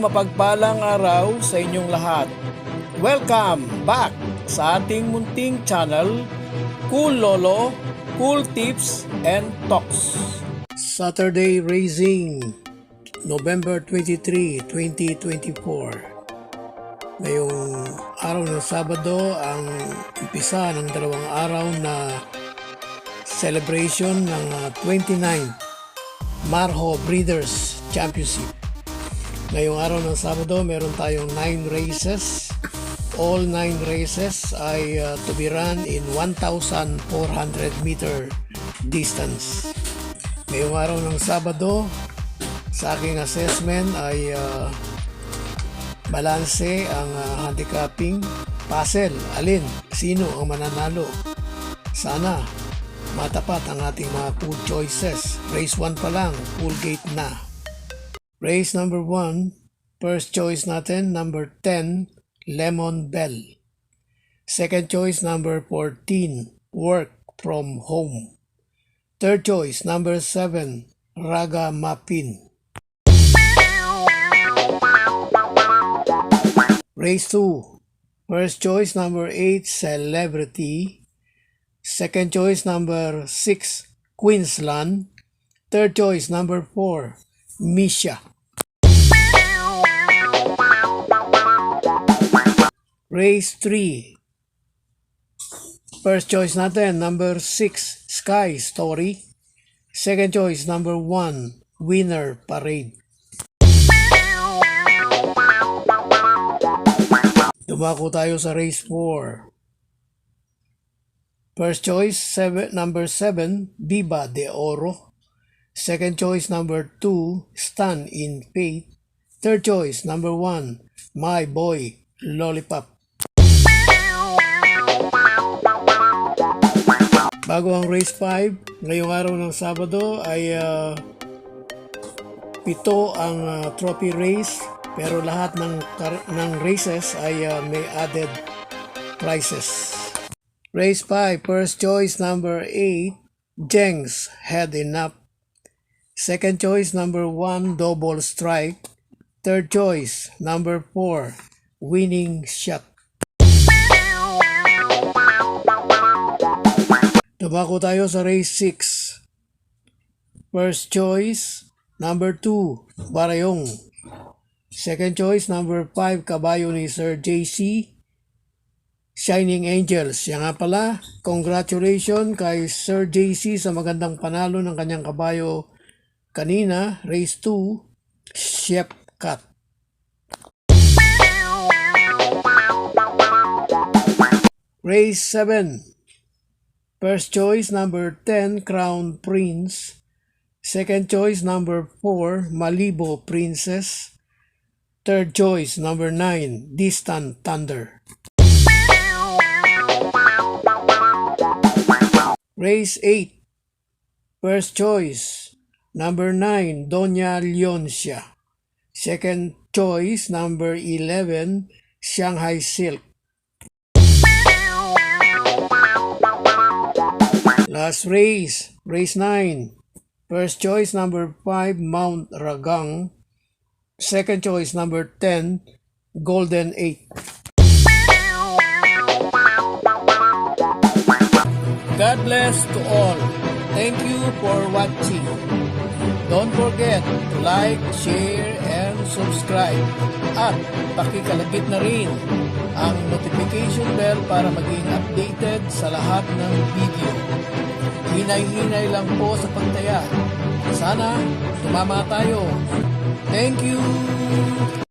mapagpalang araw sa inyong lahat. Welcome back sa ating munting channel, Cool Lolo, Cool Tips and Talks. Saturday Racing, November 23, 2024. Ngayong araw ng Sabado ang umpisa ng dalawang araw na celebration ng 29th Marho Breeders Championship. Ngayong araw ng Sabado, meron tayong 9 races. All 9 races ay to be run in 1,400 meter distance. Ngayong araw ng Sabado, sa aking assessment ay balanse ang handicapping puzzle. Sino ang mananalo? Sana matapat ang ating mga cool choices. Race 1 pa lang, full gate na. Race number 1, first choice natin, number 10, Lemon Bell. Second choice, number 14, Work from Home. Third choice, number 7, Raga Mapin. Race 2, first choice, number 8, Celebrity. Second choice, number 6, Queensland. Third choice, number 4, Misha. Race 3. First choice natin, number 6, Sky Story. Second choice, number 1, Winner Parade. Dumako tayo sa race 4. First choice, number 7, Viva de Oro. Second choice, number 2, Stand in Faith. Third choice, number 1, My Boy Lollipop. Bago ang race 5, ngayong araw ng Sabado ay 7 ang trophy race, pero lahat ng races ay may added prizes. Race 5, first choice number 8, Jengs Had Enough. Second choice number 1, Double Strike. Third choice number 4, Winning Shot. Tabako tayo sa race 6. First choice number 2, Barayong. Second choice number 5, Kabayo ni Sir JC, Shining Angels. Yan nga pala, congratulations kay Sir JC sa magandang panalo ng kanyang kabayo kanina, race 2, Chef Cat. Race 7. First choice number 10, Crown Prince. Second choice number 4, Malibo Princess. Third choice number 9, Distant Thunder. Race 8. First choice number 9, Doña Leoncia. Second choice number 11, Shanghai Silk. Last race, race 9. First choice number 5, Mount Ragang. Second choice number 10, Golden 8. God bless to all. Thank you for watching. Don't forget to like, share, and subscribe. At pakikalagit na rin ang notification bell para maging updated sa lahat ng video. Hinay-hinay lang po sa pagtaya. Sana tumama tayo. Thank you!